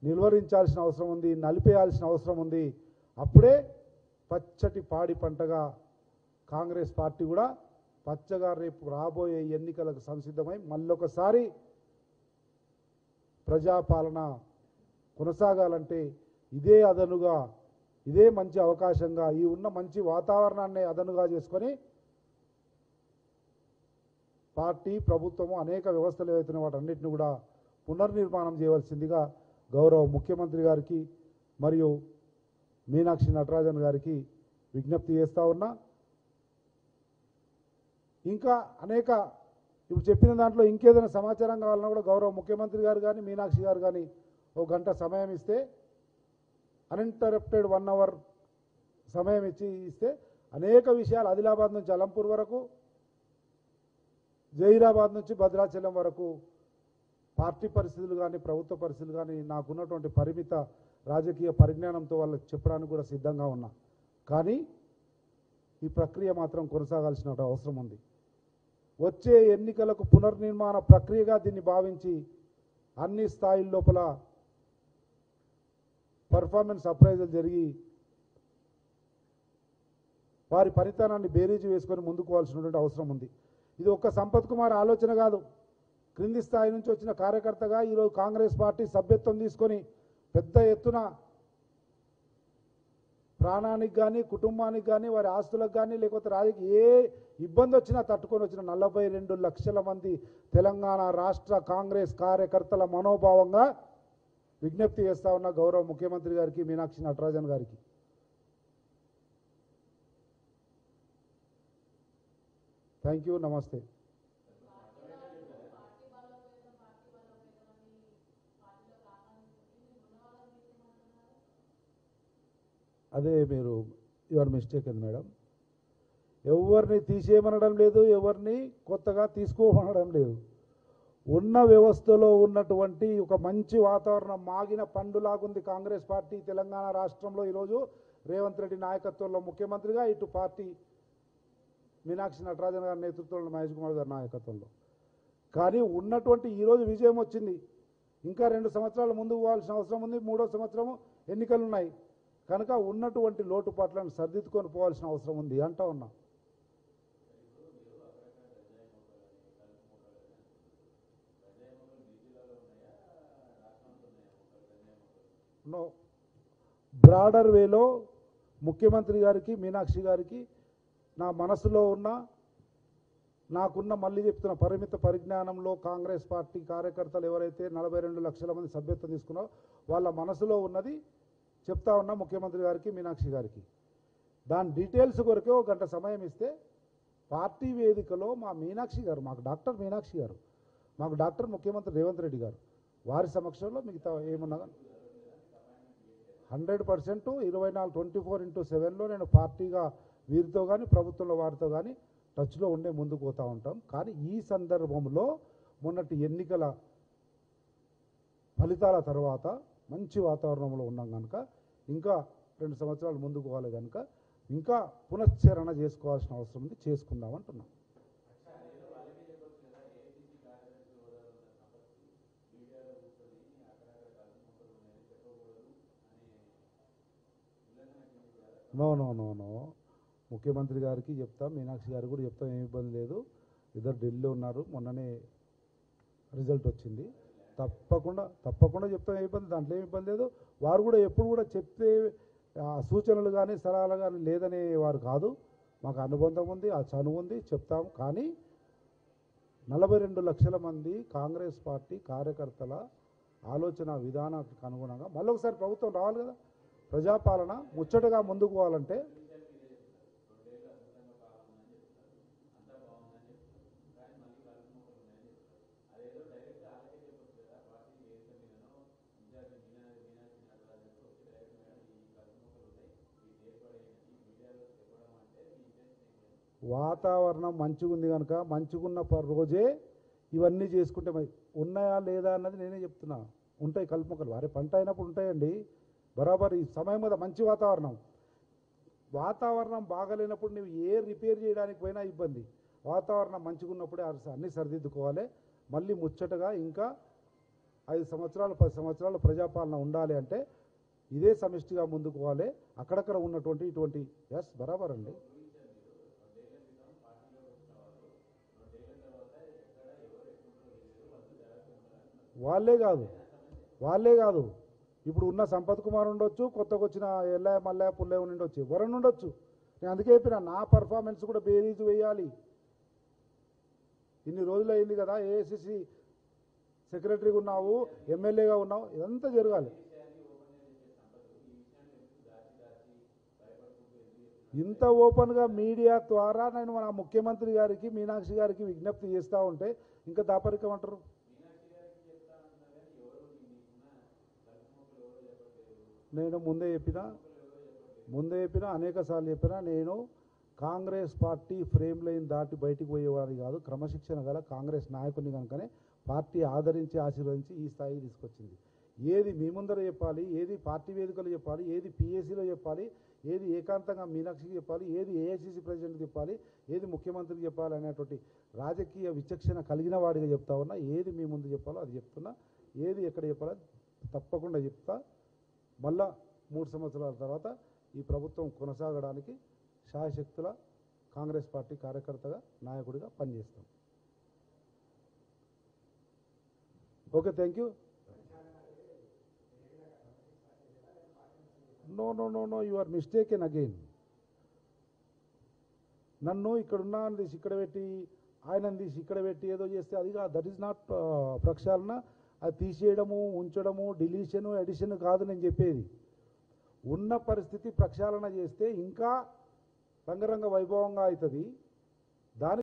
నిలువరించాల్సిన అవసరం ఉంది, నలిపేయాల్సిన అవసరం ఉంది. అప్పుడే పచ్చటి పాడి పంటగా కాంగ్రెస్ పార్టీ కూడా పచ్చగా రేపు రాబోయే ఎన్నికలకు సంసిద్ధమై మళ్ళొకసారి ప్రజాపాలన కొనసాగాలంటే ఇదే అదనుగా, ఇదే మంచి అవకాశంగా, ఈ ఉన్న మంచి వాతావరణాన్ని అదనుగా చేసుకొని పార్టీ ప్రభుత్వము అనేక వ్యవస్థలు ఏవైతున్న వాటన్నిటిని కూడా పునర్నిర్మాణం చేయవలసిందిగా గౌరవ ముఖ్యమంత్రి గారికి మరియు మీనాక్షి నటరాజన్ గారికి విజ్ఞప్తి చేస్తూ ఉన్నా. ఇంకా అనేక ఇప్పుడు చెప్పిన దాంట్లో ఇంకేదైనా సమాచారం కావాలన్నా కూడా గౌరవ ముఖ్యమంత్రి గారు కానీ మీనాక్షి గారు కానీ ఒక గంట సమయం ఇస్తే, అన్ఇంటరప్టెడ్ 1 అవర్ సమయం ఇస్తే అనేక విషయాలు ఆదిలాబాద్ నుంచి అలంపూర్ వరకు, జహీరాబాద్ నుంచి భద్రాచలం వరకు పార్టీ పరిస్థితులు కానీ ప్రభుత్వ పరిస్థితులు కానీ నాకున్నటువంటి పరిమిత రాజకీయ పరిజ్ఞానంతో వాళ్ళకి చెప్పడానికి కూడా సిద్ధంగా ఉన్నా. కానీ ఈ ప్రక్రియ మాత్రం కొనసాగాల్సిన అవసరం ఉంది. వచ్చే ఎన్నికలకు పునర్నిర్మాణ ప్రక్రియగా దీన్ని భావించి అన్ని స్థాయిల లోపల పర్ఫార్మెన్స్ అప్రైజల్ జరిగి వారి పనితనాన్ని బేరీజు వేసుకొని ముందుకు పోవాల్సినటువంటి అవసరం ఉంది. ఇది ఒక్క సంపత్ కుమార్ ఆలోచన కాదు. క్రింది స్థాయి నుంచి వచ్చిన కార్యకర్తగా ఈరోజు కాంగ్రెస్ పార్టీ సభ్యత్వం తీసుకొని పెద్ద ఎత్తున ప్రాణానికి కానీ, కుటుంబానికి కానీ, వారి ఆస్తులకు కానీ, లేకపోతే రాజకీయ ఏ ఇబ్బంది వచ్చినా తట్టుకొని వచ్చిన 42 లక్షల మంది తెలంగాణ రాష్ట్ర కాంగ్రెస్ కార్యకర్తల మనోభావంగా విజ్ఞప్తి చేస్తా ఉన్న గౌరవ ముఖ్యమంత్రి గారికి, మీనాక్షి నటరాజన్ గారికి. Thank you. నమస్తే. అదే మీరు యువర్ మిస్టేక్ అండి మేడం. ఎవరిని తీసేయమనడం లేదు, ఎవరిని కొత్తగా తీసుకోమనడం లేదు. ఉన్న వ్యవస్థలో ఉన్నటువంటి ఒక మంచి వాతావరణం మాగిన పండులాగుంది కాంగ్రెస్ పార్టీ తెలంగాణ రాష్ట్రంలో. ఈరోజు రేవంత్ రెడ్డి నాయకత్వంలో ముఖ్యమంత్రిగా, ఇటు పార్టీ మీనాక్షి నటరాజన్ గారి నేతృత్వంలో మహేష్ కుమార్ గారి నాయకత్వంలో. కానీ ఉన్నటువంటి ఈరోజు విజయం వచ్చింది. ఇంకా 2 సంవత్సరాలు ముందుకు పోవాల్సిన అవసరం ఉంది. 3వ సంవత్సరము ఎన్నికలు ఉన్నాయి కనుక ఉన్నటువంటి లోటుపాట్లను సర్దిద్దుకొని పోవాల్సిన అవసరం ఉంది అంటా ఉన్నా. నో, బ్రాడర్ వేలో ముఖ్యమంత్రి గారికి, మీనాక్షి గారికి నా మనసులో ఉన్న, నాకున్న, మళ్ళీ చెప్తున్న పరిమిత పరిజ్ఞానంలో కాంగ్రెస్ పార్టీ కార్యకర్తలు ఎవరైతే 42 లక్షల మంది సభ్యత్వం తీసుకున్నారో వాళ్ళ మనసులో ఉన్నది చెప్తా ఉన్నా ముఖ్యమంత్రి గారికి, మీనాక్షి గారికి. దాని డీటెయిల్స్ కొరకే ఒక గంట సమయం ఇస్తే పార్టీ వేదికలో మా మీనాక్షి గారు, మాకు డాక్టర్ మీనాక్షి గారు, మాకు డాక్టర్ ముఖ్యమంత్రి రేవంత్ రెడ్డి గారు, వారి సమక్షంలో మిగతా ఏమున్నా 100% 24/7లో నేను పార్టీగా వీరితో కానీ ప్రభుత్వంలో వారితో కానీ టచ్లో ఉండే ముందుకు పోతూ ఉంటాం. కానీ ఈ సందర్భంలో మొన్నటి ఎన్నికల ఫలితాల తర్వాత మంచి వాతావరణంలో ఉన్నాం కనుక ఇంకా 2 సంవత్సరాలు ముందుకు పోవాలి కనుక ఇంకా పునశ్చరణ చేసుకోవాల్సిన అవసరం ఉంది. చేసుకుందాం అంటున్నాం. నో నో నో నో ముఖ్యమంత్రి గారికి చెప్తాం, మీనాక్షి గారు కూడా చెప్తాం, ఏమి ఇబ్బంది లేదు. ఇద్దరు ఢిల్లీలో ఉన్నారు, మొన్ననే రిజల్ట్ వచ్చింది. తప్పకుండా చెప్తాం, ఏ ఇబ్బంది, దాంట్లో ఏమి ఇబ్బంది లేదు. వారు కూడా ఎప్పుడు కూడా చెప్తే సూచనలు కానీ సలహాలు కానీ లేదనే వారు కాదు. మాకు అనుబంధం ఉంది, ఆ చనువు ఉంది, చెప్తాం. కానీ 42 లక్షల మంది కాంగ్రెస్ పార్టీ కార్యకర్తల ఆలోచన విధానానికి అనుగుణంగా మళ్ళొకసారి ప్రభుత్వం రావాలి కదా. ప్రజాపాలన ముచ్చటగా ముందుకు పోవాలంటే వాతావరణం మంచిగా ఉంది కనుక మంచిగున్న రోజే ఇవన్నీ చేసుకుంటే ఉన్నాయా లేదా అన్నది నేనే చెప్తున్నా. ఉంటాయి కలుపుమొక్కలు, వారే పంట అయినప్పుడు ఉంటాయండి బరాబర్. ఈ సమయం మీద మంచి వాతావరణం బాగలేనప్పుడు నువ్వు ఏ రిపేర్ చేయడానికి పోయినా ఇబ్బంది. వాతావరణం మంచిగా ఉన్నప్పుడే అన్నీ సరిదిద్దుకోవాలి. మళ్ళీ ముచ్చటగా ఇంకా 5 సంవత్సరాలు 10 సంవత్సరాలు ప్రజాపాలన ఉండాలి అంటే ఇదే సమిష్టిగా ముందుకు పోవాలి. అక్కడక్కడ ఉన్నటువంటి ఇటువంటి ఎస్ బరాబర్ అండి. వాళ్ళే కాదు ఇప్పుడు ఉన్న సంపత్ కుమార్ ఉండొచ్చు, కొత్తగా వచ్చిన ఎల్లయ్య మల్లయ్య పుల్లయ్య ఉండొచ్చు, ఎవరన్నా ఉండొచ్చు. నేను అందుకే చెప్పిన నా పర్ఫార్మెన్స్ కూడా బేరీజు వేయాలి. ఇన్ని రోజులు అయింది కదా, ఏఐసిసి సెక్రటరీగా ఉన్నావు, ఎమ్మెల్యేగా ఉన్నావు, ఇదంతా జరగాలి. ఇంత ఓపెన్గా మీడియా ద్వారా నేను మన ముఖ్యమంత్రి గారికి మీనాక్షి గారికి విజ్ఞప్తి చేస్తూ ఉంటే ఇంకా దాపరికం అంటారు. నేను ముందే చెప్పిన అనేక సార్లు చెప్పినా, నేను కాంగ్రెస్ పార్టీ ఫ్రేమ్ లైన్ దాటి బయటికి పోయేవాడిని కాదు. క్రమశిక్షణ గల కాంగ్రెస్ నాయకుడిని కనుకనే పార్టీ ఆదరించి ఆశీర్వదించి ఈ స్థాయికి తీసుకొచ్చింది. ఏది మీ ముందర చెప్పాలి, ఏది పార్టీ వేదికలో చెప్పాలి, ఏది పిఎస్సిలో చెప్పాలి, ఏది ఏకాంతంగా మీనాక్షికి చెప్పాలి, ఏది ఏఐసిసి ప్రెసిడెంట్కి చెప్పాలి, ఏది ముఖ్యమంత్రికి చెప్పాలి అనేటువంటి రాజకీయ విచక్షణ కలిగిన వాడిగా చెప్తా ఉన్నా. ఏది మీ ముందు చెప్పాలో అది చెప్తున్నా, ఏది ఎక్కడ చెప్పాలో తప్పకుండా చెప్తా. మళ్ళా 3 సంవత్సరాల తర్వాత ఈ ప్రభుత్వం కొనసాగడానికి శాయశక్తుల కాంగ్రెస్ పార్టీ కార్యకర్తగా నాయకుడిగా పనిచేస్తాం. Okay, thank you. No you are mistaken again. నన్ను ఇక్కడున్నాను తీసి ఇక్కడ పెట్టి, ఆయన తీసి ఇక్కడ పెట్టి ఏదో చేస్తే అది కాదు. దట్ ఈస్ నాట్ ప్రక్షాళన. అది తీసేయడము, ఉంచడము, డిలీషను, ఎడిషన్ కాదు నేను చెప్పేది. ఉన్న పరిస్థితి ప్రక్షాళన చేస్తే ఇంకా రంగరంగ వైభవంగా అవుతుంది. దాని